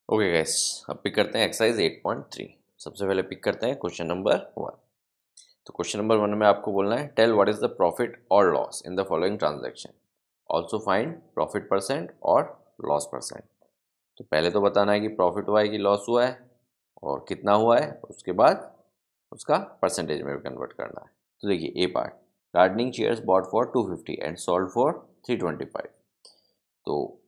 Okay guys, अब pick करते हैं एक्सरसाइज 8.3। सबसे पहले पिक करते हैं क्वेश्चन नंबर 1। तो क्वेश्चन नंबर 1 में आपको बोलना है tell what is the profit और loss in the following transaction, also find profit percent और लॉस परसेंट। तो पहले तो बताना है कि प्रॉफिट हुआ है कि लॉस हुआ है और कितना हुआ है, उसके बाद उसका परसेंटेज में कन्वर्ट करना है। तो देखिए A part, gardening chairs bought for 250 and sold for 325। तो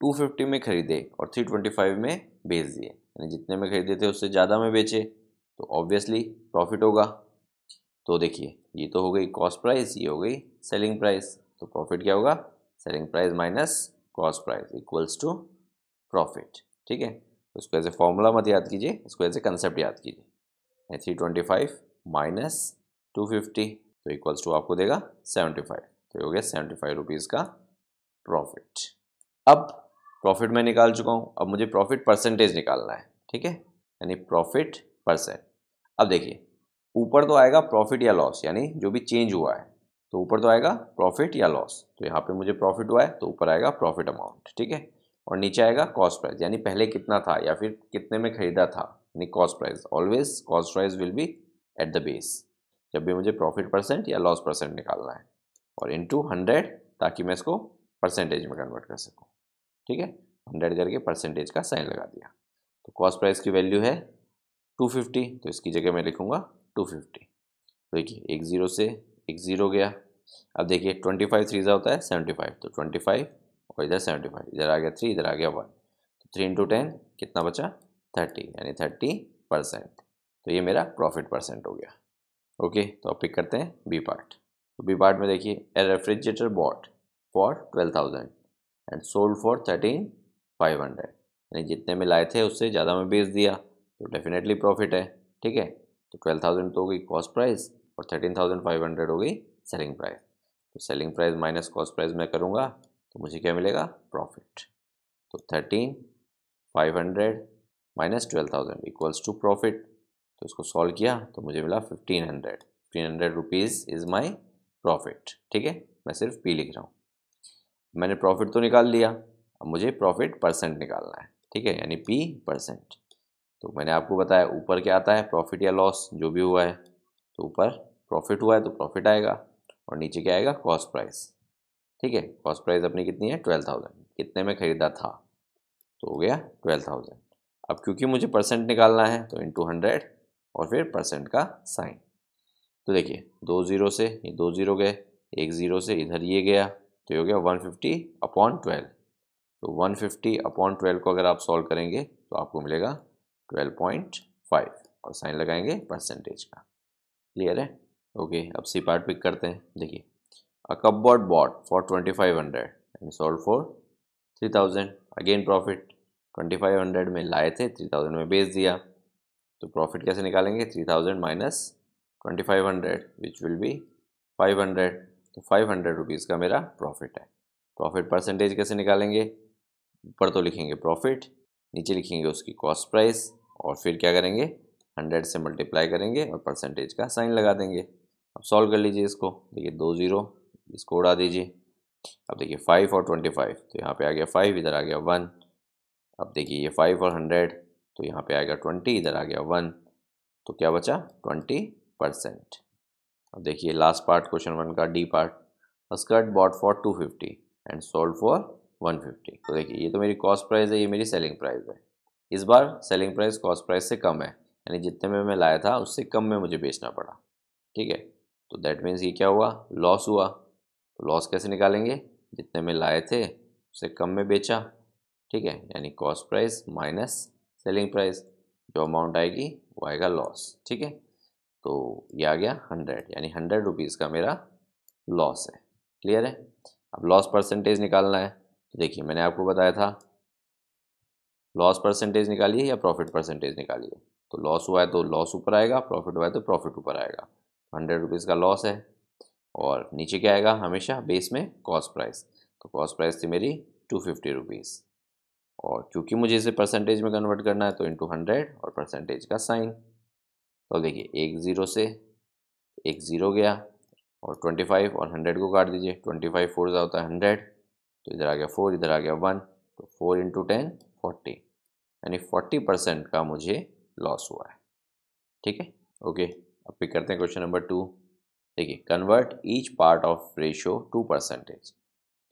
250 में खरीदे और 325 में बेच दिए, यानी जितने में खरीदे थे उससे ज़्यादा में बेचे, तो ऑब्वियसली प्रॉफिट होगा। तो देखिए ये तो हो गई कॉस्ट प्राइस, ये हो गई सेलिंग प्राइस। तो प्रॉफिट क्या होगा? Selling price minus cost price equals to profit. ठीक है, तो इसको एज ए फॉर्मूला मत याद कीजिए, इसको एज ए कंसेप्ट याद कीजिए। 325 माइनस 250 तो इक्वल्स टू आपको देगा 75। तो ये हो गया 75 रुपीज़ का प्रॉफिट। अब प्रॉफिट मैं निकाल चुका हूँ, अब मुझे प्रॉफिट परसेंटेज निकालना है। ठीक है, यानी प्रॉफिट परसेंट। अब देखिए ऊपर तो आएगा प्रॉफिट या लॉस, यानी जो भी चेंज हुआ है, तो ऊपर तो आएगा प्रॉफिट या लॉस। तो यहाँ पे मुझे प्रॉफिट हुआ है तो ऊपर आएगा प्रॉफिट अमाउंट। ठीक है, और नीचे आएगा कॉस्ट प्राइस, यानी पहले कितना था या फिर कितने में खरीदा था, यानी cost price. Always cost price will be at the base जब भी मुझे प्रॉफिट परसेंट या लॉस परसेंट निकालना है, और इंटू 100 ताकि मैं इसको परसेंटेज में कन्वर्ट कर सकूँ। ठीक है, 100 करके परसेंटेज का साइन लगा दिया। तो कॉस्ट प्राइस की वैल्यू है 250, तो इसकी जगह मैं लिखूंगा 250। तो देखिए एक जीरो से एक जीरो गया। अब देखिए 25 थ्री होता है 75, तो 25 और इधर 75, इधर आ गया 3, इधर आ गया 1, तो 3 इंटू 10 कितना बचा? 30, यानी 30%। तो ये मेरा प्रॉफिट परसेंट हो गया। ओके, तो अब पिक करते हैं बी पार्ट। तो बी पार्ट में देखिए a refrigerator bought for 12,000 and sold for 13,500, यानी जितने में लाए थे उससे ज़्यादा में बेच दिया, तो डेफिनेटली प्रॉफिट है। ठीक है, तो 12,000 तो हो गई कॉस्ट प्राइस और 13,500 हो गई सेलिंग प्राइस। तो selling price minus cost price मैं करूँगा तो मुझे क्या मिलेगा? प्रॉफिट। तो 13,500 माइनस 12,000 इक्वल्स टू प्रॉफिट। तो इसको सॉल्व किया तो मुझे मिला 1500 रुपीज़ इज़ माई प्रॉफिट। ठीक है, मैं सिर्फ पी लिख रहा हूँ। मैंने प्रॉफिट तो निकाल लिया, अब मुझे प्रॉफिट परसेंट निकालना है। ठीक है, यानी पी परसेंट। तो मैंने आपको बताया ऊपर क्या आता है, प्रॉफिट या लॉस जो भी हुआ है। तो ऊपर प्रॉफिट हुआ है तो प्रॉफिट आएगा, और नीचे क्या आएगा? Cost price. ठीक है, कॉस्ट प्राइस अपनी कितनी है? 12,000। कितने में खरीदा था? तो हो गया 12,000। अब क्योंकि मुझे परसेंट निकालना है तो इंटू 100 और फिर परसेंट का साइन। तो देखिए 2 जीरो से ये 2 जीरो गए, एक ज़ीरो से इधर ये गया, तो ये हो गया 150/12। तो 150/12 को अगर आप सॉल्व करेंगे तो आपको मिलेगा 12.5 और साइन लगाएंगे परसेंटेज का। क्लियर है? ओके, अब सी पार्ट पिक करते हैं। देखिए a cupboard bought for 2500 and sold for 3000, again profit. 2500 में लाए थे, 3000 में बेच दिया, तो प्रॉफिट कैसे निकालेंगे? 3000 माइनस 2500 विच विल बी 500। तो 500 रुपीज़ का मेरा प्रॉफिट है। प्रॉफिट परसेंटेज कैसे निकालेंगे? ऊपर तो लिखेंगे प्रॉफिट, नीचे लिखेंगे उसकी कॉस्ट प्राइस, और फिर क्या करेंगे? 100 से मल्टीप्लाई करेंगे और परसेंटेज का साइन लगा देंगे। अब सॉल्व कर लीजिए इसको। देखिए 2 जीरो, इसको उड़ा दीजिए। अब देखिए 5 और 25, तो यहाँ पे आ गया 5, इधर आ गया 1। अब देखिए ये 5 और 100, तो यहाँ पे आएगा 20, इधर आ गया 1, तो क्या बचा? 20%। अब देखिए लास्ट पार्ट क्वेश्चन 1 का D part, a skirt bought for 250 and sold for 150। तो देखिए ये तो मेरी कॉस्ट प्राइस है, ये मेरी सेलिंग प्राइस है। इस बार सेलिंग प्राइस कॉस्ट प्राइस से कम है, यानी जितने में मैं लाया था उससे कम में मुझे बेचना पड़ा। ठीक है, तो दैट मीन्स ये क्या हुआ? लॉस हुआ। तो लॉस कैसे निकालेंगे? जितने में लाए थे उससे कम में बेचा। ठीक है, यानी cost price minus selling price, जो अमाउंट आएगी वो आएगा लॉस। ठीक है, तो ये आ गया 100, यानी 100 रुपीज़ का मेरा लॉस है। क्लियर है? अब लॉस परसेंटेज निकालना है। तो देखिए मैंने आपको बताया था लॉस परसेंटेज निकालिए या प्रॉफिट परसेंटेज निकालिए। तो लॉस हुआ है तो लॉस ऊपर आएगा, प्रॉफिट हुआ है तो प्रॉफिट ऊपर आएगा। 100 रुपीज़ का लॉस है, और नीचे क्या आएगा? हमेशा बेस में कॉस्ट प्राइस। तो कॉस्ट प्राइस थी मेरी 250 रुपीज़, और क्योंकि मुझे इसे परसेंटेज में कन्वर्ट करना है तो इंटू 100 और परसेंटेज का साइन। तो देखिए एक ज़ीरो से एक ज़ीरो गया, और 25 और 100 को काट दीजिए। 25 फोर होता है 100, तो इधर आ गया 4, इधर आ गया 1, तो 4 इंटू 10 40, यानी 40% का मुझे लॉस हुआ है। ठीक है, ओके। अब पिक करते हैं क्वेश्चन नंबर 2। देखिए, convert each part of ratio two percentage.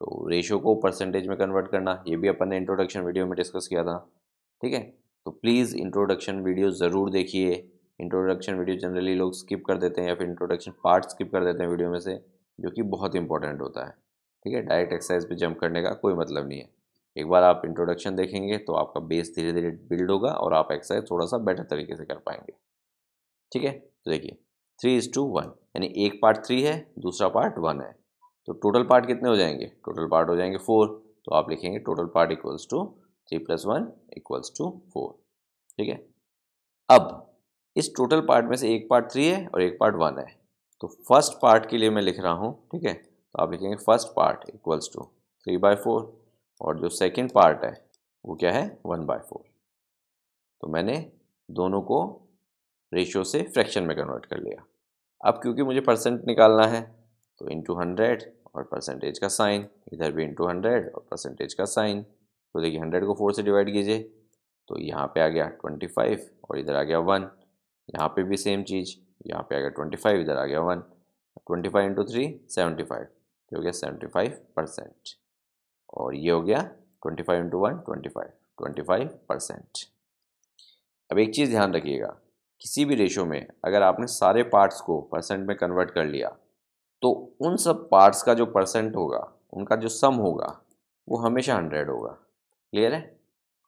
तो रेशियो को परसेंटेज में कन्वर्ट करना, ये भी अपन ने इंट्रोडक्शन वीडियो में डिस्कस किया था। ठीक है, तो प्लीज़ इंट्रोडक्शन वीडियो ज़रूर देखिए। इंट्रोडक्शन वीडियो जनरली लोग स्किप कर देते हैं या फिर इंट्रोडक्शन पार्ट स्किप कर देते हैं वीडियो में से, जो कि बहुत इंपॉर्टेंट होता है। ठीक है, डायरेक्ट एक्सरसाइज पे जंप करने का कोई मतलब नहीं है। एक बार आप इंट्रोडक्शन देखेंगे तो आपका बेस धीरे धीरे बिल्ड होगा और आप एक्सरसाइज थोड़ा सा बेटर तरीके से कर पाएंगे। ठीक है, तो देखिए 3:1, यानी एक पार्ट 3 है, दूसरा पार्ट 1 है। तो टोटल पार्ट कितने हो जाएंगे? टोटल पार्ट हो जाएंगे 4। तो आप लिखेंगे total part equals to 3+1 equals to 4। ठीक है, अब इस टोटल पार्ट में से एक पार्ट 3 है और एक पार्ट 1 है। तो फर्स्ट पार्ट के लिए मैं लिख रहा हूँ। ठीक है, तो आप लिखेंगे फर्स्ट पार्ट इक्वल्स टू 3/4 और जो सेकेंड पार्ट है वो क्या है? 1/4। तो मैंने दोनों को रेशियो से फ्रैक्शन में कन्वर्ट कर लिया। अब क्योंकि मुझे परसेंट निकालना है तो इंटू 100 और परसेंटेज का साइन, इधर भी इंटू 100 और परसेंटेज का साइन। तो देखिए 100 को 4 से डिवाइड कीजिए तो यहाँ पे आ गया 25 और इधर आ गया 1। यहाँ पे भी सेम चीज़, यहाँ पे आ गया 25, इधर आ गया 1। 25 इंटू 3 75, तो हो गया 75%। और ये हो गया 25 इंटू 1 25% अब एक चीज़ ध्यान रखिएगा, किसी भी रेशो में अगर आपने सारे पार्ट्स को परसेंट में कन्वर्ट कर लिया तो उन सब पार्ट्स का जो परसेंट होगा, उनका जो सम होगा, वो हमेशा 100 होगा। क्लियर है?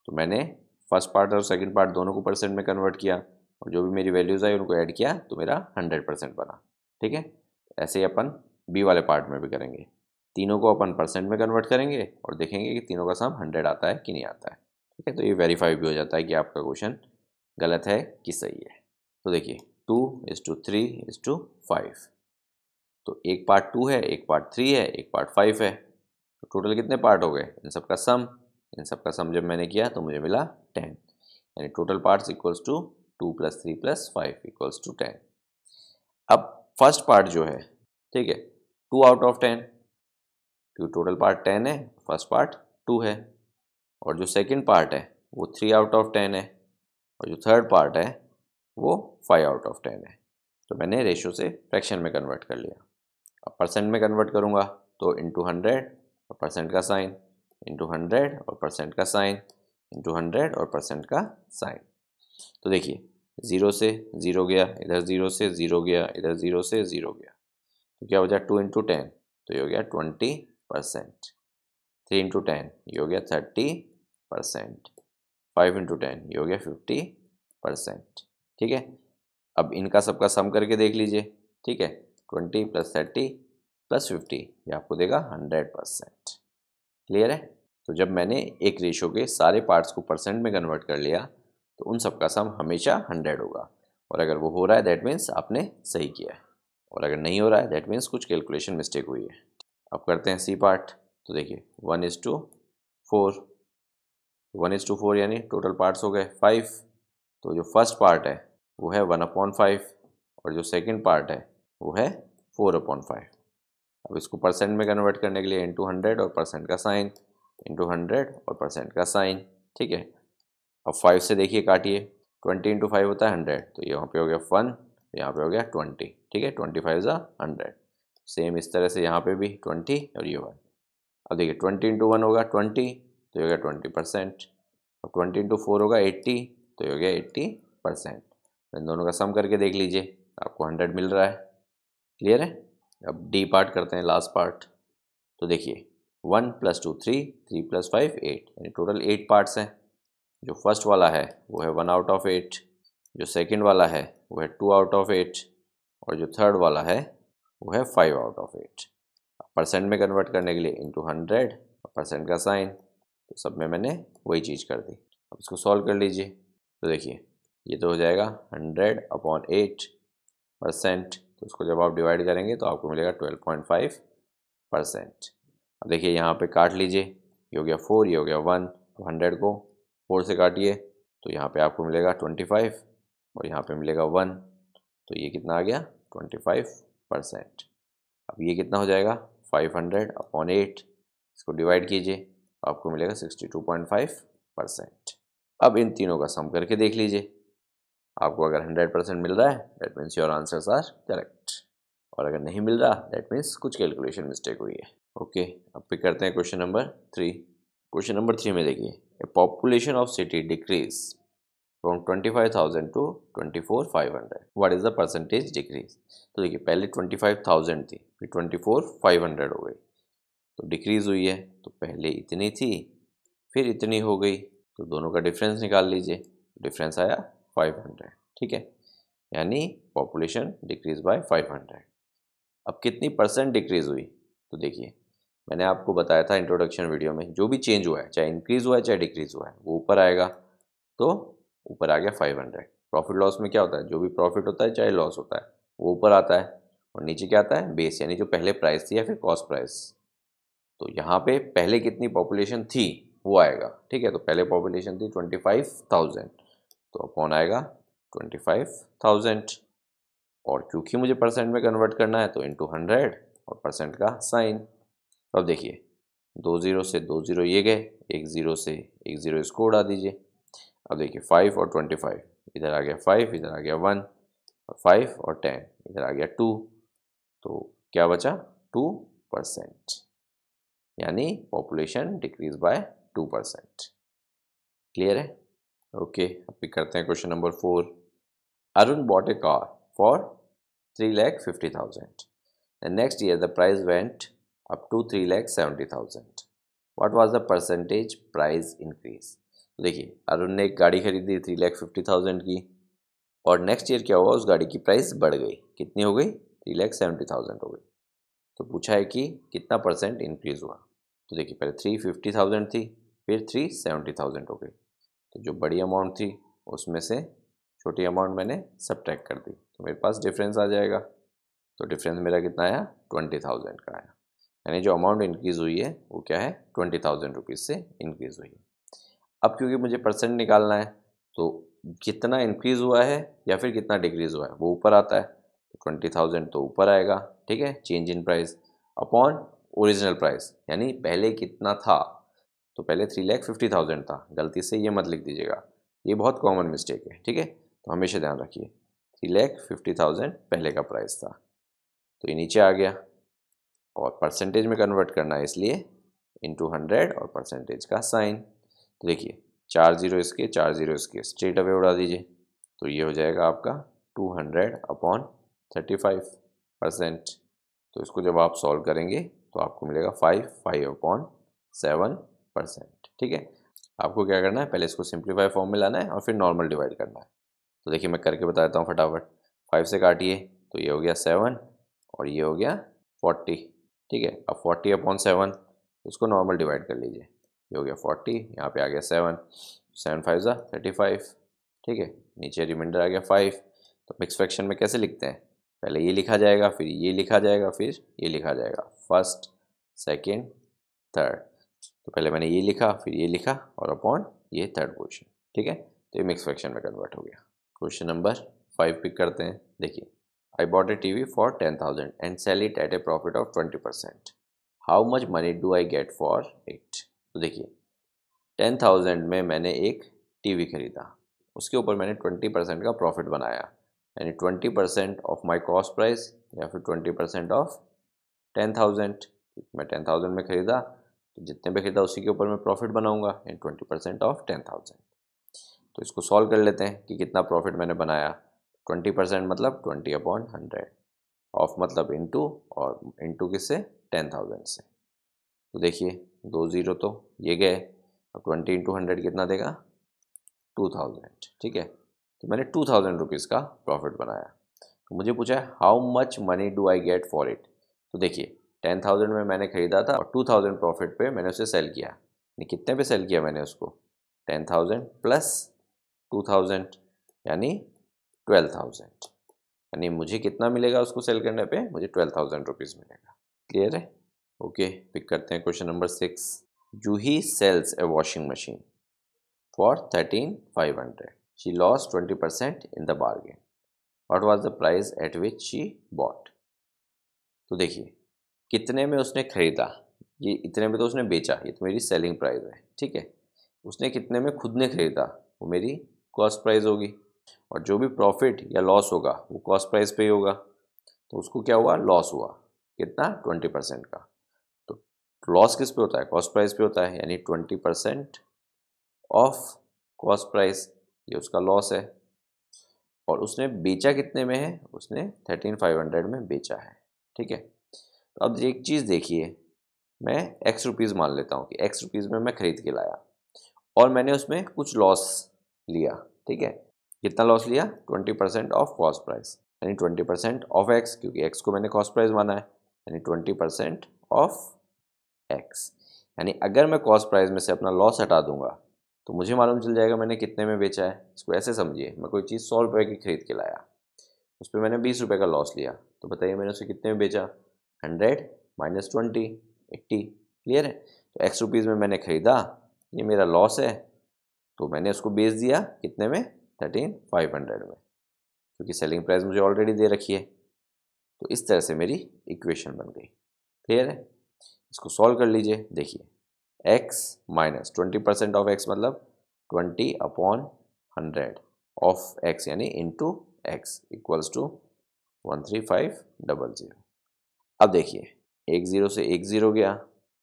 तो मैंने फर्स्ट पार्ट और सेकंड पार्ट दोनों को परसेंट में कन्वर्ट किया और जो भी मेरी वैल्यूज़ आई उनको ऐड किया तो मेरा 100% बना। ठीक है, ऐसे ही अपन बी वाले पार्ट में भी करेंगे। तीनों को अपन परसेंट में कन्वर्ट करेंगे और देखेंगे कि तीनों का सम 100 आता है कि नहीं आता है। ठीक है, तो ये वेरीफाई भी हो जाता है कि आपका क्वेश्चन गलत है कि सही है। तो देखिए 2:3:5, तो एक पार्ट 2 है, एक पार्ट 3 है, एक पार्ट 5 है। तो टोटल कितने पार्ट हो गए? इन सब का सम जब मैंने किया तो मुझे मिला 10, यानी total parts equals to 2 + 3 + 5 equals to 10। अब फर्स्ट पार्ट जो है, ठीक है, 2 आउट ऑफ 10, क्योंकि टोटल पार्ट 10 है, फर्स्ट पार्ट 2 है। और जो सेकंड पार्ट है वो 3 आउट ऑफ 10 है और जो थर्ड पार्ट है वो 5 आउट ऑफ 10 है। तो मैंने रेशियो से फ्रैक्शन में कन्वर्ट कर लिया। अब परसेंट में कन्वर्ट करूँगा तो इंटू 100 और परसेंट का साइन, इंटू 100 और परसेंट का साइन, इंटू 100 और परसेंट का साइन। तो देखिए 0 से 0 गया, इधर 0 से 0 गया, इधर 0 से 0 गया। तो क्या हो जाए? 2 × 10, तो ये हो गया 20%। 3 × 10 ये हो गया 30%। 5 × 10 ये हो गया 50%। ठीक है, अब इनका सबका सम करके देख लीजिए। ठीक है, 20 + 30 + 50 ये आपको देगा 100%। क्लियर है? तो जब मैंने एक रेशो के सारे पार्ट्स को परसेंट में कन्वर्ट कर लिया तो उन सबका सम हमेशा 100 होगा। और अगर वो हो रहा है दैट मीन्स आपने सही किया है, और अगर नहीं हो रहा है दैट मीन्स कुछ कैलकुलेशन मिस्टेक हुई है। अब करते हैं सी पार्ट। तो देखिए 1:4, 1:4 यानी टोटल पार्ट्स हो गए 5। तो जो फर्स्ट पार्ट है वो है 1/5 और जो सेकंड पार्ट है वो है 4/5। अब इसको परसेंट में कन्वर्ट करने के लिए इंटू 100 और परसेंट का साइन, इंटू 100 और परसेंट का साइन। ठीक है, अब 5 से देखिए काटिए, 20 × 5 होता है 100, तो यहाँ पे हो गया 1, यहाँ पे हो गया 20। ठीक है, 25 × 100। सेम इस तरह से यहाँ पे भी 20 और ये 1। अब देखिए 20 × 1 होगा 20, तो ये हो गया 20%। अब 20 × 4 होगा 80, तो ये हो गया 80%। इन दोनों का सम करके देख लीजिए, आपको 100 मिल रहा है। क्लियर है? अब डी पार्ट करते हैं, लास्ट पार्ट। तो देखिए 1 + 2 3, 3 + 5 8, यानी टोटल 8 पार्ट्स हैं। जो फर्स्ट वाला है वो है 1 आउट ऑफ 8, जो सेकंड वाला है वो है 2 आउट ऑफ 8 और जो थर्ड वाला है वो है 5 आउट ऑफ 8। परसेंट में कन्वर्ट करने के लिए इंटू 100 और परसेंट का साइन, तो सब में मैंने वही चीज़ कर दी। अब इसको सॉल्व कर लीजिए। तो देखिए ये तो हो जाएगा 100/8%, तो उसको जब आप डिवाइड करेंगे तो आपको मिलेगा 12.5%। अब देखिए यहाँ पे काट लीजिए, ये हो गया 4, ये हो गया 1, तो 100 को 4 से काटिए तो यहाँ पे आपको मिलेगा 25 और यहाँ पे मिलेगा 1, तो ये कितना आ गया? 25%। अब ये कितना हो जाएगा? 500/8, इसको डिवाइड कीजिए आपको मिलेगा 62.5%। अब इन तीनों का सम करके देख लीजिए, आपको अगर 100% मिल रहा है that means your answers are correct, और अगर नहीं मिल रहा दैट मीन्स कुछ कैलकुलेशन मिस्टेक हुई है। ओके, अब पिक करते हैं क्वेश्चन नंबर 3। क्वेश्चन नंबर 3 में देखिए, a population of city decrease from 25,000 to 24,500, what is the percentage decrease. तो देखिए पहले 25,000 थी, फिर 24,500 हो गई, तो डिक्रीज हुई है, तो पहले इतनी थी फिर इतनी हो गई, तो दोनों का डिफरेंस निकाल लीजिए, डिफरेंस आया 500, ठीक है, यानी पॉपुलेशन डिक्रीज बाय 500। अब कितनी परसेंट डिक्रीज हुई, तो देखिए मैंने आपको बताया था इंट्रोडक्शन वीडियो में, जो भी चेंज हुआ है चाहे इंक्रीज हुआ है चाहे डिक्रीज हुआ है वो ऊपर आएगा, तो ऊपर आ गया 500। प्रॉफिट लॉस में क्या होता है, जो भी प्रॉफिट होता है चाहे लॉस होता है वो ऊपर आता है, और नीचे क्या आता है, बेस, यानी जो पहले प्राइस थी या फिर कॉस्ट प्राइस। तो यहाँ पे पहले कितनी पॉपुलेशन थी वो आएगा, ठीक है, तो पहले पॉपुलेशन थी 25,000, तो अपॉन आएगा 25,000, और क्योंकि मुझे परसेंट में कन्वर्ट करना है तो इंटू 100 और परसेंट का साइन। अब देखिए 2 जीरो से 2 जीरो ये गए, 1 जीरो से 1 जीरो इसको उड़ा दीजिए। अब देखिए 5 और 25, इधर आ गया 5, इधर आ गया 1, और 5 और 10 इधर आ गया 2, तो क्या बचा 2%, यानी पॉपुलेशन डिक्रीज बाय 2%। क्लियर है? ओके, अब पिक करते हैं question number 4। Arun bot A car for 3,50,000, and next year the price went up to 3,70,000. What was the percentage price increase? तो देखिए अरुण ने एक गाड़ी खरीदी 3,50,000 की, और नेक्स्ट ईयर क्या हुआ, उस गाड़ी की प्राइस बढ़ गई, कितनी हो गई, 3,70,000 हो गई। तो पूछा है कि कितना परसेंट इंक्रीज हुआ, तो देखिए पहले 350,000 थी, फिर 370,000 हो गई, तो जो बड़ी अमाउंट थी उसमें से छोटी अमाउंट मैंने सब्ट्रैक्ट कर दी, तो मेरे पास डिफरेंस आ जाएगा, तो डिफरेंस मेरा कितना आया, 20,000 का आया, यानी जो अमाउंट इंक्रीज़ हुई है वो क्या है, 20,000 रुपीज़ से इंक्रीज़ हुई है। अब क्योंकि मुझे परसेंट निकालना है, तो कितना इंक्रीज़ हुआ है या फिर कितना डिक्रीज़ हुआ है वो ऊपर आता है, तो 20,000 तो ऊपर आएगा, ठीक है, change in price upon original price, यानी पहले कितना था, तो पहले 3,50,000 था, गलती से ये मत लिख दीजिएगा, ये बहुत कॉमन मिस्टेक है, ठीक है, तो हमेशा ध्यान रखिए 3,50,000 पहले का प्राइस था, तो ये नीचे आ गया, और परसेंटेज में कन्वर्ट करना है इसलिए इंटू 100 और परसेंटेज का साइन। तो देखिए 4 जीरो इसके 4 जीरो इसके स्ट्रेट अवे उड़ा दीजिए, तो ये हो जाएगा आपका 200 अपॉन 35%। तो इसको जब आप सॉल्व करेंगे तो आपको मिलेगा 5 अपॉन 7%, ठीक है। आपको क्या करना है, पहले इसको सिंप्लीफाई फॉर्म में लाना है और फिर नॉर्मल डिवाइड करना है। तो देखिए मैं करके बताता हूँ फटाफट, 5 से काटिए तो ये हो गया 7 और ये हो गया 40, ठीक है। अब 40 अपॉन 7 उसको नॉर्मल डिवाइड कर लीजिए, ये हो गया 40, यहाँ पे आ गया 7, 7 5 ज़ा 35, ठीक है, नीचे रिमाइंडर आ गया 5। तो मिक्स फ्रैक्शन में कैसे लिखते हैं, पहले ये लिखा जाएगा, फिर ये लिखा जाएगा, फिर ये लिखा जाएगा, फर्स्ट सेकेंड थर्ड। तो पहले मैंने ये लिखा, फिर ये लिखा, और अपॉन ये थर्ड पोजिशन, ठीक है, तो ये मिक्स फ्रैक्शन में कन्वर्ट हो गया। क्वेश्चन नंबर 5 पिक करते हैं। देखिए, I bought a TV for 10,000 and sell it at a profit of 20%, how much money do I get for it. तो देखिए 10,000 में मैंने एक टीवी खरीदा, उसके ऊपर मैंने 20% का प्रॉफिट बनाया, यानी 20% ऑफ माई कॉस्ट प्राइस या फिर 20% ऑफ 10,000। मैं 10,000 में खरीदा, तो जितने पे खरीदा उसी के ऊपर मैं प्रॉफिट बनाऊंगा, यानी 20% ऑफ 10,000। तो इसको सॉल्व कर लेते हैं कि कितना प्रॉफिट मैंने बनाया। 20% मतलब 20 अपॉन 100, ऑफ मतलब इनटू, और इनटू किससे, 10,000 से। तो देखिए 2 जीरो तो ये गए, अब 20 इंटू 100 कितना देगा, 2,000, ठीक है। तो मैंने 2,000 रुपीज़ का प्रॉफिट बनाया। तो मुझे पूछा है how much money do I get for it. तो देखिए 10,000 में मैंने खरीदा था और 2,000 प्रॉफिट पे मैंने उसे सेल किया, कितने पे सेल किया मैंने उसको, 10,000 प्लस 2,000 यानी 12,000, यानी मुझे कितना मिलेगा उसको सेल करने पे, मुझे 12,000 रुपीज़ मिलेगा। क्लियर है? ओके, पिक करते हैं question number 6। Juhi sells a washing machine for 13,500, she loss 20% in the bargain, what was the price at which she bought. तो देखिए कितने में उसने खरीदा, ये इतने में तो उसने बेचा, ये तो मेरी सेलिंग प्राइस है, ठीक है। उसने कितने में खुद ने खरीदा, वो मेरी कॉस्ट प्राइस होगी, और जो भी प्रॉफिट या लॉस होगा वो कॉस्ट प्राइस पे ही होगा। तो उसको क्या हुआ, लॉस हुआ, कितना, 20% का। तो लॉस किस पे होता है, कॉस्ट प्राइस पे होता है, यानी 20% ऑफ कॉस्ट प्राइस, ये उसका लॉस है। और उसने बेचा कितने में है, उसने 13,500 में बेचा है, ठीक है। तो अब एक चीज़ देखिए, मैं एक्स रुपीज़ मान लेता हूँ कि एक्स रुपीज़ में मैं खरीद के लाया और मैंने उसमें कुछ लॉस लिया, ठीक है। कितना लॉस लिया, 20% ऑफ कॉस्ट प्राइस, यानी 20% ऑफ एक्स, क्योंकि एक्स को मैंने कॉस्ट प्राइस माना है, यानी 20% ऑफ एक्स। यानी अगर मैं कॉस्ट प्राइस में से अपना लॉस हटा दूंगा तो मुझे मालूम चल जाएगा मैंने कितने में बेचा है। इसको ऐसे समझिए, मैं कोई चीज़ 100 रुपये की खरीद के लाया, उस पर मैंने 20 रुपये का लॉस लिया, तो बताइए मैंने उसे कितने में बेचा, 100 माइनस 20, 80। क्लियर है। तो एक्स रुपीज़ में मैंने खरीदा, ये मेरा लॉस है, तो मैंने उसको बेच दिया कितने में, 13,500 में, क्योंकि सेलिंग प्राइस मुझे ऑलरेडी दे रखी है। तो इस तरह से मेरी इक्वेशन बन गई। क्लियर है। इसको सॉल्व कर लीजिए। देखिए, x माइनस 20% ऑफ x मतलब 20/100 ऑफ x, यानी इंटू एक्स इक्वल्स टू 13500। अब देखिए, एक ज़ीरो से एक ज़ीरो गया,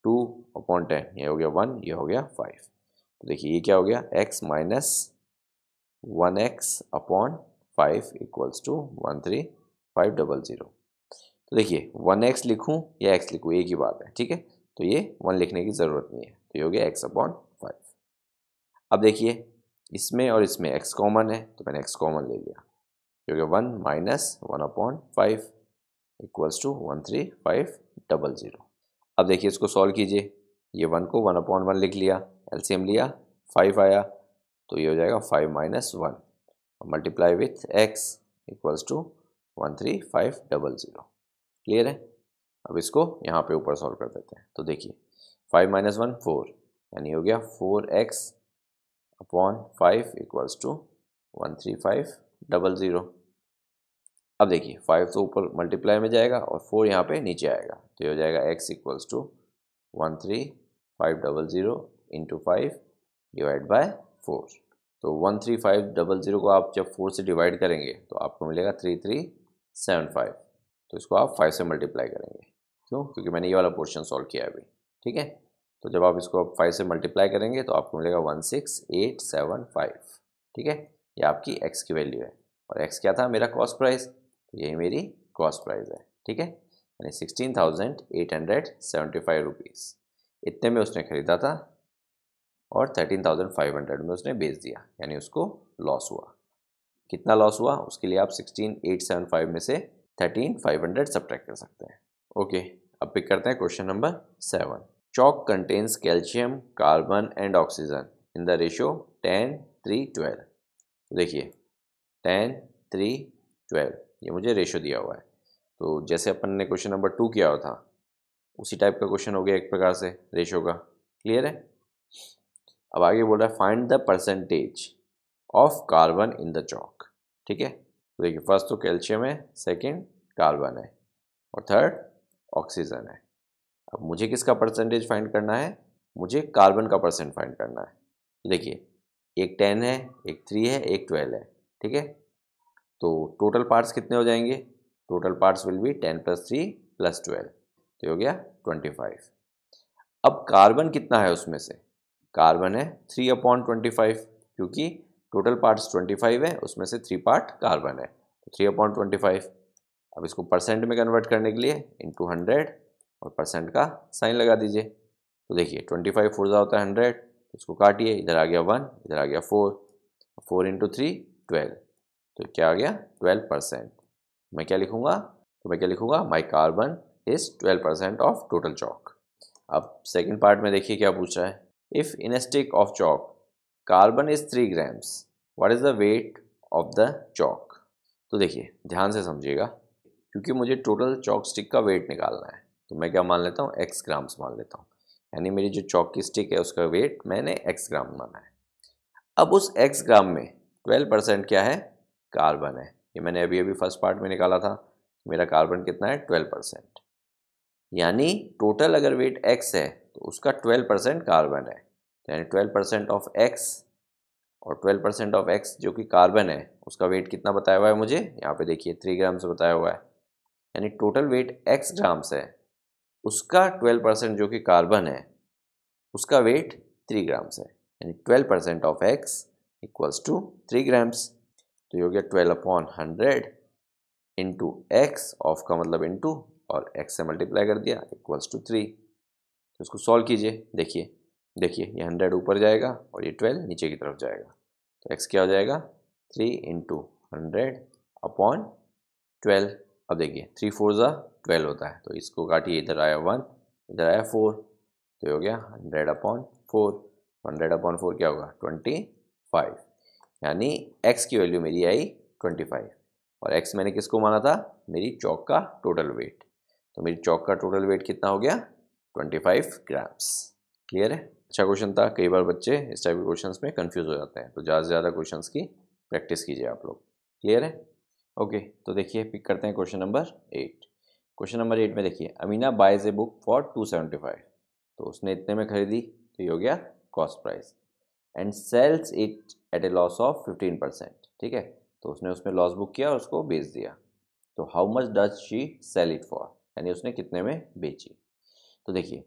2/10, ये हो गया 1, ये हो गया 5। तो देखिए ये क्या हो गया, x minus 1x/5 equals to 13500। तो देखिए 1x लिखूं या x लिखूं, एक ही बात है, ठीक है। तो ये 1 लिखने की ज़रूरत नहीं है, तो ये हो गया x/5। अब देखिए इसमें और इसमें x कॉमन है, तो मैंने x कॉमन ले लिया, ये हो गया 1 माइनस 1/5 इक्वल्स टू 13500। अब देखिए इसको सॉल्व कीजिए, ये 1 को 1/1 लिख लिया, एलसीएम लिया, 5 आया, तो ये हो जाएगा 5 minus 1 multiply with x equals to 13500। Clear है। अब इसको यहाँ पे ऊपर सॉल्व कर देते हैं। तो देखिए 5 माइनस 1 4, यानी हो गया 4x/5 इक्वल्स टू 13500। अब देखिए 5 तो ऊपर मल्टीप्लाई में जाएगा और 4 यहाँ पे नीचे आएगा, तो ये हो जाएगा x equals to 13500 into 5 divide by 4। तो 13500 को आप जब 4 से डिवाइड करेंगे तो आपको मिलेगा 3375। तो इसको आप 5 से मल्टीप्लाई करेंगे, क्यों, क्योंकि मैंने ये वाला पोर्शन सॉल्व किया है अभी, ठीक है। तो जब आप इसको 5 से मल्टीप्लाई करेंगे तो आपको मिलेगा 16875, ठीक है। ये आपकी x की वैल्यू है, और x क्या था, मेरा कॉस्ट प्राइस, तो यही मेरी कॉस्ट प्राइस है, ठीक है। यानी 16,875 रुपीज़ इतने में उसने ख़रीदा था और 13,500 में उसने बेच दिया, यानी उसको लॉस हुआ। कितना लॉस हुआ, उसके लिए आप 16,875 में से 13,500 सब्ट्रैक्ट कर सकते हैं। ओके, अब पिक करते हैं question number 7। Chalk contains calcium, carbon and oxygen in the ratio 10:3:12। देखिए 10:3:12 ये मुझे रेशियो दिया हुआ है। तो जैसे अपन ने क्वेश्चन नंबर 2 किया हुआ था उसी टाइप का क्वेश्चन हो गया एक प्रकार से रेशियो का। क्लियर है। अब आगे बोल रहा है find the percentage of carbon in the chalk, ठीक है। तो देखिए फर्स्ट तो कैल्शियम है, सेकंड कार्बन है और थर्ड ऑक्सीजन है। अब मुझे किसका परसेंटेज फाइंड करना है, मुझे कार्बन का परसेंट फाइंड करना है। तो देखिए एक 10 है, एक 3 है, एक 12 है, ठीक है। तो टोटल पार्ट्स कितने हो जाएंगे, टोटल पार्ट्स विल बी 10 + 3 + 12, तो हो गया 25। अब कार्बन कितना है उसमें से, कार्बन है 3/25, क्योंकि टोटल पार्ट्स 25 है, उसमें से 3 पार्ट कार्बन है, तो 3/25। अब इसको परसेंट में कन्वर्ट करने के लिए इंटू 100 और परसेंट का साइन लगा दीजिए। तो देखिए 25 4 होता है 100, इसको काटिए, इधर आ गया 1, इधर आ गया 4, 4 × 3 12, तो क्या आ गया 12%। मैं क्या लिखूँगा, तो मैं क्या लिखूँगा, my carbon is 12% of total chalk. अब सेकंड पार्ट में देखिए क्या पूछ रहा है, if in a stick of chalk carbon is 3 grams, what is the weight of the chalk. तो देखिए ध्यान से समझिएगा, क्योंकि मुझे टोटल चॉक स्टिक का वेट निकालना है, तो मैं क्या मान लेता हूँ, x ग्राम्स मान लेता हूँ, यानी मेरी जो चॉक की स्टिक है उसका वेट मैंने x ग्राम माना है। अब उस x ग्राम में 12% क्या है, कार्बन है। ये मैंने अभी अभी फर्स्ट पार्ट में निकाला था, मेरा कार्बन कितना है 12%, यानी टोटल अगर वेट x है तो उसका 12% कार्बन है, यानी 12% ऑफ x और 12% ऑफ x जो कि कार्बन है उसका वेट कितना बताया हुआ है मुझे, यहाँ पे देखिए 3 ग्राम से बताया हुआ है, यानी टोटल वेट x ग्राम्स है, उसका 12% जो कि कार्बन है उसका वेट 3 ग्राम्स है, यानी 12% of x equals to 3 grams. तो ये हो गया 12/100 इंटू एक्स, ऑफ का मतलब इंटू, और x से मल्टीप्लाई कर दिया इक्वल्स टू 3। तो इसको सॉल्व कीजिए, देखिए देखिए ये 100 ऊपर जाएगा और ये 12 नीचे की तरफ जाएगा, तो x क्या हो जाएगा 3 इंटू 100/12। अब देखिए 3 4 12 होता है, तो इसको काटिए, इधर आया 1 इधर आया 4, तो ये हो गया 100/4। 100/4 क्या होगा 25, यानी x की वैल्यू मेरी आई 25, और x मैंने किसको माना था, मेरी चौक का टोटल वेट। तो मेरी चौक का टोटल वेट कितना हो गया 25 ग्राम्स। क्लियर है? अच्छा क्वेश्चन था। कई बार बच्चे इस टाइप के क्वेश्चंस में कंफ्यूज हो जाते हैं, तो ज़्यादा से ज़्यादा क्वेश्चंस की प्रैक्टिस कीजिए आप लोग। क्लियर है? ओके, तो देखिए पिक करते हैं क्वेश्चन नंबर 8। क्वेश्चन नंबर 8 में देखिए, Amina buys a book for 275, तो उसने इतने में खरीदी, तो ये हो गया cost price, and sells it at a loss of 15%। ठीक है, तो उसने उसमें लॉस बुक किया और उसको बेच दिया। तो how much does she sell it for, यानी उसने कितने में बेची। तो देखिए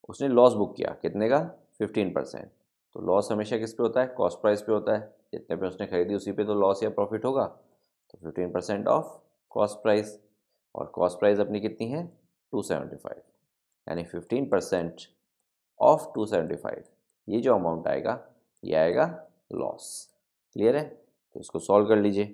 उसने लॉस बुक किया कितने का 15%, तो लॉस हमेशा किस पे होता है, कॉस्ट प्राइस पे होता है, जितने पे उसने खरीदी उसी पे तो लॉस या प्रॉफिट होगा। तो 15% ऑफ कॉस्ट प्राइस, और कॉस्ट प्राइस अपनी कितनी है 275, यानी 15% ऑफ 275, ये जो अमाउंट आएगा ये आएगा लॉस। क्लियर है? तो इसको सॉल्व कर लीजिए।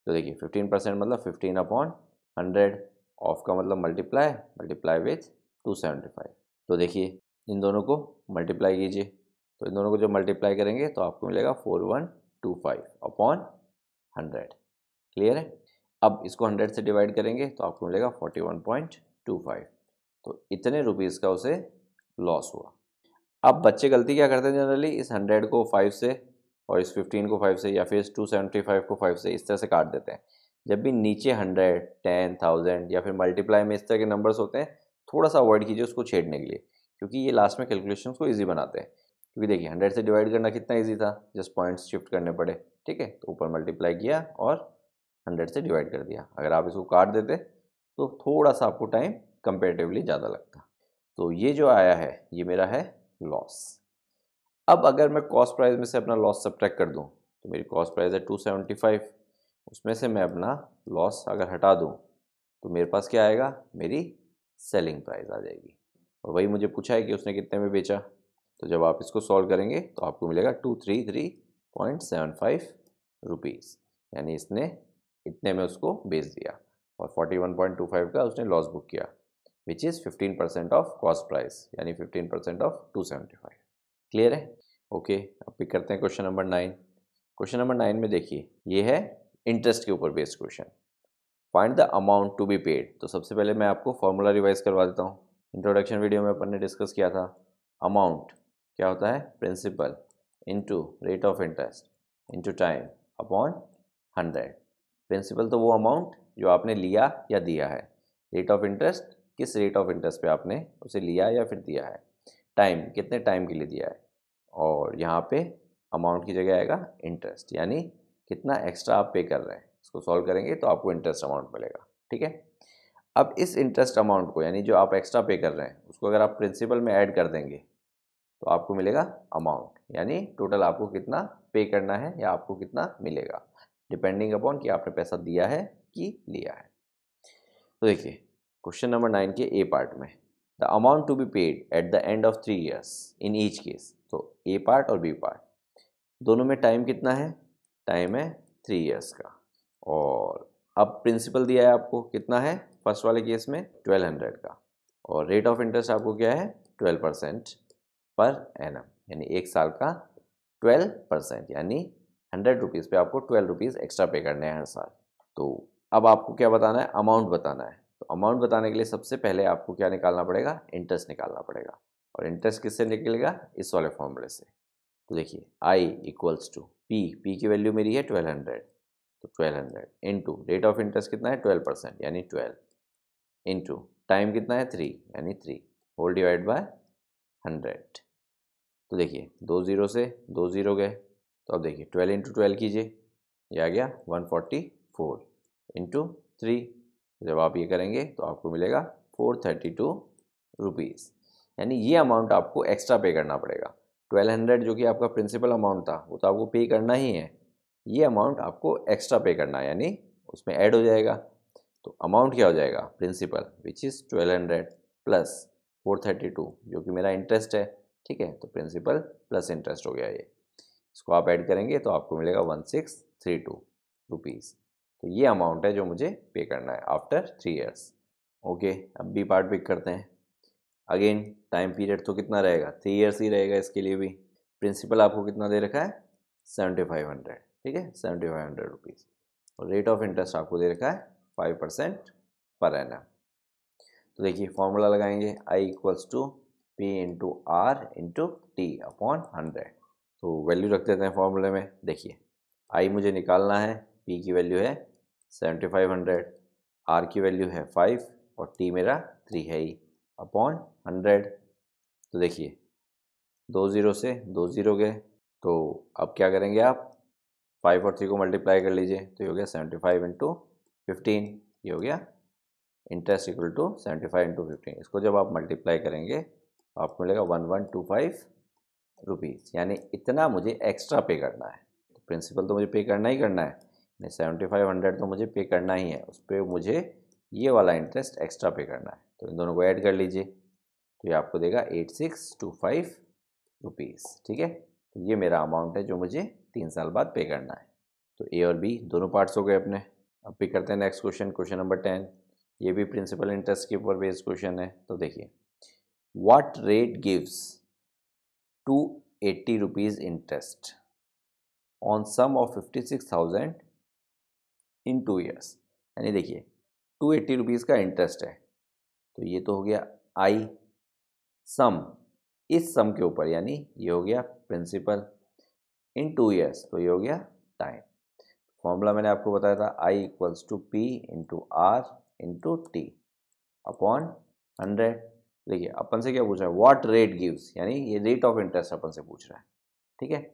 तो देखिए 15% मतलब 15/100, ऑफ का मतलब मल्टीप्लाई विथ 275। तो देखिए इन दोनों को मल्टीप्लाई कीजिए, तो इन दोनों को जब मल्टीप्लाई करेंगे तो आपको मिलेगा 4125/100। क्लियर है? अब इसको 100 से डिवाइड करेंगे तो आपको मिलेगा 41.25। तो इतने रुपीज़ का उसे लॉस हुआ। अब बच्चे गलती क्या करते हैं जनरली, इस 100 को 5 से और इस 15 को 5 से या फिर इस 275 को 5 से इस तरह से काट देते हैं। जब भी नीचे 100, 10, 1000 या फिर मल्टीप्लाई में इस तरह के नंबर्स होते हैं, थोड़ा सा अवॉइड कीजिए उसको छेड़ने के लिए, क्योंकि ये लास्ट में कैलकुलेशंस को ईजी बनाते हैं। क्योंकि देखिए 100 से डिवाइड करना कितना ईजी था, जस्ट पॉइंट्स शिफ्ट करने पड़े। ठीक है, तो ऊपर मल्टीप्लाई किया और 100 से डिवाइड कर दिया। अगर आप इसको काट देते तो थोड़ा सा आपको टाइम कंपेरेटिवली ज़्यादा लगता। तो ये जो आया है ये मेरा है लॉस। अब अगर मैं कॉस्ट प्राइस में से अपना लॉस सब्ट्रैक्ट कर दूं, तो मेरी कॉस्ट प्राइस है 275, उसमें से मैं अपना लॉस अगर हटा दूं तो मेरे पास क्या आएगा, मेरी सेलिंग प्राइस आ जाएगी। और वही मुझे पूछा है कि उसने कितने में बेचा, तो जब आप इसको सॉल्व करेंगे तो आपको मिलेगा 233.75 रुपीज़, यानी इसने इतने में उसको बेच दिया और 41.25 का उसने लॉस बुक किया, which is 15% of cost price, यानी 15% ऑफ 275। क्लियर है? ओके, अब पिक करते हैं क्वेश्चन नंबर 9। क्वेश्चन नंबर 9 में देखिए ये है इंटरेस्ट के ऊपर based question. Find the amount to be paid. तो सबसे पहले मैं आपको फॉर्मूला रिवाइज करवा देता हूँ। इंट्रोडक्शन वीडियो में अपन ने डिस्कस किया था, अमाउंट क्या होता है, principal into rate of interest into time upon 100। Principal तो वो अमाउंट जो आपने लिया या दिया है, रेट ऑफ इंटरेस्ट किस रेट ऑफ इंटरेस्ट पे आपने उसे लिया या फिर दिया है, टाइम कितने टाइम के लिए दिया है, और यहाँ पे अमाउंट की जगह आएगा इंटरेस्ट, यानी कितना एक्स्ट्रा आप पे कर रहे हैं। इसको सॉल्व करेंगे तो आपको इंटरेस्ट अमाउंट मिलेगा। ठीक है, अब इस इंटरेस्ट अमाउंट को, यानी जो आप एक्स्ट्रा पे कर रहे हैं उसको अगर आप प्रिंसिपल में ऐड कर देंगे तो आपको मिलेगा अमाउंट, यानी टोटल आपको कितना पे करना है या आपको कितना मिलेगा, डिपेंडिंग अपॉन कि आपने पैसा दिया है कि लिया है। तो देखिए क्वेश्चन नंबर 9 के ए पार्ट में, the amount to be paid at the end of 3 years in each case. तो ए पार्ट और बी पार्ट दोनों में टाइम कितना है, टाइम है 3 ईयर्स का, और अब प्रिंसिपल दिया है आपको कितना है, फर्स्ट वाले केस में 1200 का, और रेट ऑफ इंटरेस्ट आपको क्या है 12% पर एनम, यानी एक साल का 12%, यानी 100 रुपीज़ पे आपको 12 रुपीज़ एक्स्ट्रा पे करने हैं हर साल। तो अब आपको क्या बताना है, अमाउंट बताना है। तो अमाउंट बताने के लिए सबसे पहले आपको क्या निकालना पड़ेगा, इंटरेस्ट निकालना पड़ेगा, और इंटरेस्ट किससे निकलेगा, इस वाले फॉर्मूले से। तो देखिए आई इक्वल्स टू पी की वैल्यू मेरी है 1200, तो 1200 इंटू रेट ऑफ इंटरेस्ट कितना है 12%, यानी 12, इंटू टाइम कितना है 3, यानी 3 होल डिवाइड बाय 100। तो देखिए 2 0 से 2 0 गए, तो अब देखिए 12 इंटू 12 कीजिए, ये आ गया 144 इंटू 3। जब आप ये करेंगे तो आपको मिलेगा 432 रुपीज़। यानी ये अमाउंट आपको एक्स्ट्रा पे करना पड़ेगा। 1200 जो कि आपका प्रिंसिपल अमाउंट था वो तो आपको पे करना ही है, ये अमाउंट आपको एक्स्ट्रा पे करना है, यानी उसमें ऐड हो जाएगा। तो अमाउंट क्या हो जाएगा, प्रिंसिपल विच इज़ 1200 प्लस 432 जो कि मेरा इंटरेस्ट है, ठीक है। तो प्रिंसिपल प्लस इंटरेस्ट हो गया ये, इसको आप ऐड करेंगे तो आपको मिलेगा 1632 रुपीज़। तो ये अमाउंट है जो मुझे पे करना है आफ्टर 3 ईयर्स। ओके, अब बी पार्ट पिक करते हैं। अगेन टाइम पीरियड तो कितना रहेगा, 3 ईयर्स ही रहेगा इसके लिए भी। प्रिंसिपल आपको कितना दे रखा है, 7500, ठीक है, 7500 रुपीज़। और रेट ऑफ इंटरेस्ट आपको दे रखा है 5% पर एनम। तो देखिए फॉर्मूला लगाएंगे, I equals to P into R into T upon 100। तो वैल्यू रख देते हैं फॉर्मूले में। देखिए आई मुझे निकालना है, पी की वैल्यू है 7500, आर की वैल्यू है 5 और टी मेरा 3 है ही, अपॉन 100। तो देखिए 2 ज़ीरो से 2 ज़ीरो गए, तो अब क्या करेंगे आप, 5 और 3 को मल्टीप्लाई कर लीजिए, तो ये हो गया 75 इंटू 15, ये हो गया इंटरेस्ट इक्वल टू 75 इंटू 15। इसको जब आप मल्टीप्लाई करेंगे तो आपको मिलेगा 1125 रुपीज़, यानी इतना मुझे एक्स्ट्रा पे करना है। तो प्रिंसिपल तो मुझे पे करना ही करना है, नहीं 7500 तो मुझे पे करना ही है, उस पर मुझे ये वाला इंटरेस्ट एक्स्ट्रा पे करना है। तो इन दोनों को ऐड कर लीजिए, तो ये आपको देगा 8625 रुपीज़, ठीक है। तो ये मेरा अमाउंट है जो मुझे 3 साल बाद पे करना है। तो ए और बी दोनों पार्ट्स हो गए अपने। अब पिक करते हैं नेक्स्ट क्वेश्चन, क्वेश्चन नंबर 10। ये भी प्रिंसिपल इंटरेस्ट के ऊपर बेस्ड क्वेश्चन है। तो देखिए, what rate gives 280 rupees interest on sum of 56,000 in 2 years. यानी देखिए 280 रुपीज़ का इंटरेस्ट है, तो ये तो हो गया आई सम, इस सम के ऊपर, यानी ये हो गया प्रिंसिपल इन 2 ईयर्स, तो ये हो गया टाइम। फॉर्मूला मैंने आपको बताया था, I equals to P into R into T upon 100। देखिए अपन से क्या पूछ रहा है, व्हाट रेट गिव्स, यानी ये रेट ऑफ इंटरेस्ट अपन से पूछ रहा है, ठीक है।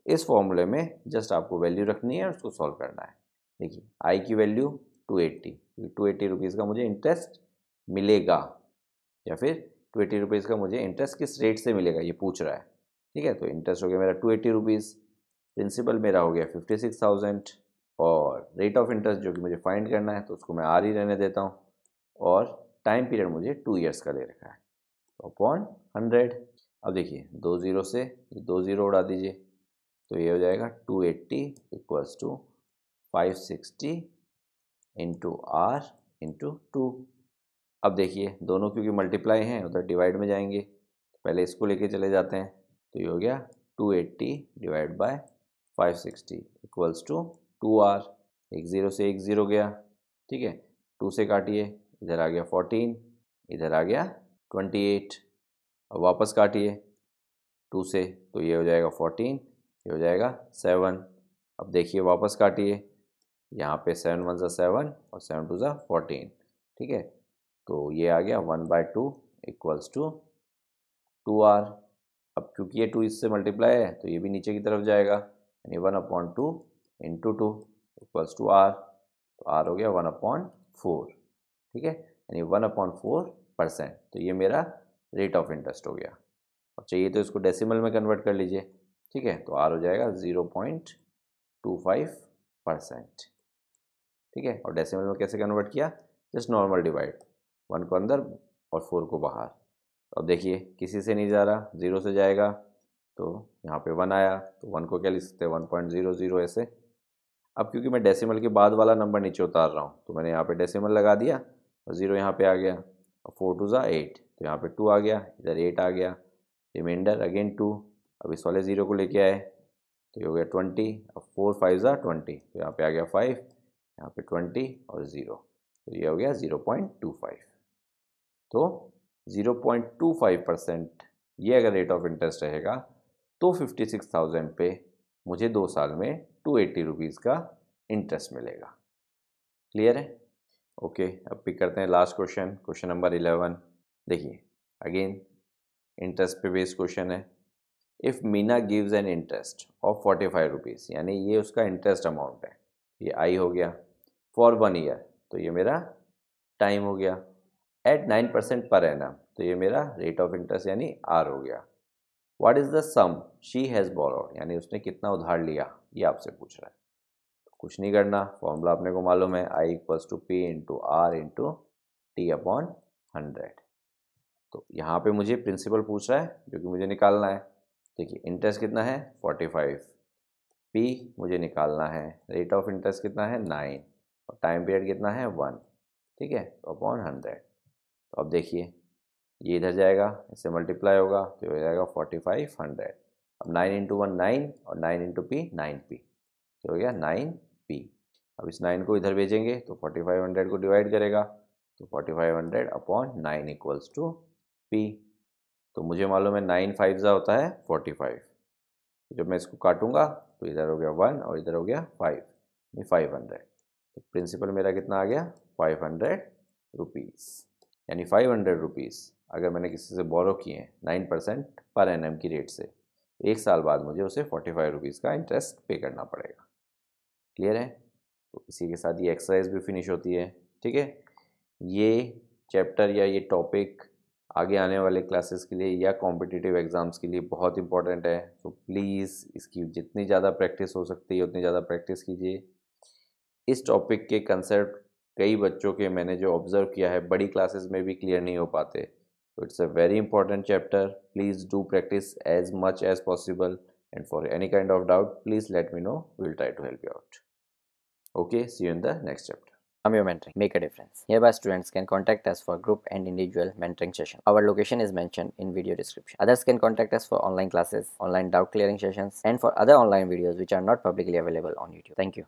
इस फॉर्मूले में जस्ट आपको वैल्यू रखनी है और उसको सॉल्व करना है। देखिए आई की वैल्यू 280, 280 रुपीज़ का मुझे इंटरेस्ट मिलेगा, या फिर 280 रुपीज़ का मुझे इंटरेस्ट किस रेट से मिलेगा ये पूछ रहा है, ठीक है। तो इंटरेस्ट हो गया मेरा 280 रुपीज़, प्रिंसिपल मेरा हो गया 56,000, और रेट ऑफ इंटरेस्ट जो कि मुझे फाइंड करना है तो उसको मैं आर ही रहने देता हूँ, और टाइम पीरियड मुझे 2 ईयर्स का दे रखा है, तो अपॉन 100। अब देखिए 2 ज़ीरो से 2 ज़ीरो उड़ा दीजिए, तो ये हो जाएगा 280 equals to 560 into R into 2। अब देखिए दोनों क्योंकि मल्टीप्लाई हैं उधर डिवाइड में जाएंगे, पहले इसको लेके चले जाते हैं, तो ये हो गया 280 divide by 560 equals to 2r। एक ज़ीरो से एक ज़ीरो गया, ठीक है, 2 से काटिए, इधर आ गया 14, इधर आ गया 28। अब वापस काटिए 2 से, तो ये हो जाएगा 14, ये हो जाएगा 7। अब देखिए वापस काटिए, यहाँ पे 7 1 ज़ा 7 और 7 2 ज़ा 14, ठीक है। तो ये आ गया 1/2 इक्वल्स टू 2r। अब क्योंकि ये 2 इससे मल्टीप्लाई है तो ये भी नीचे की तरफ जाएगा, यानी 1/2 इंटू 2 इक्वल्स टू r। तो r हो गया 1/4, ठीक है, यानी 1/4%। तो ये मेरा रेट ऑफ इंटरेस्ट हो गया। अब चाहिए तो इसको डेसिमल में कन्वर्ट कर लीजिए, ठीक है। तो r हो जाएगा 0.25%, ठीक है। और डेसिमल में कैसे कन्वर्ट किया, जस्ट नॉर्मल डिवाइड, 1 को अंदर और 4 को बाहर। तो अब देखिए किसी से नहीं जा रहा, 0 से जाएगा, तो यहाँ पे 1 आया, तो 1 को क्या लिख सकते हैं 1.00 ऐसे। अब क्योंकि मैं डेसिमल के बाद वाला नंबर नीचे उतार रहा हूँ तो मैंने यहाँ पे डेसिमल लगा दिया और 0 यहाँ पे आ गया, और 4 2 ज़ा 8, तो यहाँ पे 2 आ गया, इधर 8 आ गया, रिमाइंडर अगेन 2। अब इस वाले 0 को लेके आए तो ये हो गया 20, अब 4 5 ज़ा 20, तो यहाँ पे आ गया 5, यहाँ पे 20 और 0, तो ये हो गया 0.25। तो 0.25% ये अगर रेट ऑफ इंटरेस्ट रहेगा तो 56,000 पे मुझे 2 साल में 280 रुपीज़ का इंटरेस्ट मिलेगा। क्लियर है? ओके, अब पिक करते हैं लास्ट क्वेश्चन, क्वेश्चन नंबर 11। देखिए अगेन इंटरेस्ट पे बेस्ड क्वेश्चन है। If Meena gives an interest of 45 rupees, यानी ये उसका इंटरेस्ट अमाउंट है, ये आई हो गया, फॉर 1 ईयर, तो ये मेरा टाइम हो गया, एट 9% पर एनम, तो ये मेरा रेट ऑफ इंटरेस्ट यानी आर हो गया। What is the sum she has borrowed, यानी उसने कितना उधार लिया, ये आपसे पूछ रहा है। तो कुछ नहीं करना, फॉर्मूला अपने को मालूम है, I equals to P into R into T upon 100। तो यहाँ पे मुझे प्रिंसिपल पूछ रहा है जो कि मुझे निकालना है। देखिए इंटरेस्ट कितना है 45, पी मुझे निकालना है, रेट ऑफ इंटरेस्ट कितना है 9 और टाइम पीरियड कितना है 1, ठीक है, तो अपॉन 100। तो अब देखिए ये इधर जाएगा, इससे मल्टीप्लाई होगा तो ये हो जाएगा 45 100। अब 9 इंटू 1 9 और 9 इंटू पी 9p, तो हो गया 9p। अब इस 9 को इधर भेजेंगे तो 4500 को डिवाइड करेगा, तो 4500 अपॉन 9 इक्वल्स टू p। तो मुझे मालूम है 9 5 होता है 45, जब मैं इसको काटूंगा तो इधर हो गया 1 और इधर हो गया 5, ये 500। तो प्रिंसिपल मेरा कितना आ गया 500 रुपीज़, यानी 500 रुपीज़ अगर मैंने किसी से बोरो किए हैं 9% पर एनम की रेट से, एक साल बाद मुझे उसे 45 रुपीज़ का इंटरेस्ट पे करना पड़ेगा। क्लियर है? तो इसी के साथ ये एक्सरसाइज भी फिनिश होती है। ठीक है, ये चैप्टर या ये टॉपिक आगे आने वाले क्लासेस के लिए या कॉम्पिटिटिव एग्ज़ाम्स के लिए बहुत इंपॉर्टेंट है। तो प्लीज़ इसकी जितनी ज़्यादा प्रैक्टिस हो सकती है उतनी ज़्यादा प्रैक्टिस कीजिए। इस टॉपिक के कंसेप्ट कई बच्चों के मैंने जो ऑब्ज़र्व किया है बड़ी क्लासेस में भी क्लियर नहीं हो पाते, तो it's a very important chapter. Please do practice as much as possible and for any kind of doubt please let me know, we will try to help you out. Okay, see you in the next chapter. Your mentoring make a difference. Hereby students can contact us for group and individual mentoring session. Our location is mentioned in video description. Others can contact us for online classes, online doubt clearing sessions, and for other online videos which are not publicly available on YouTube. Thank you.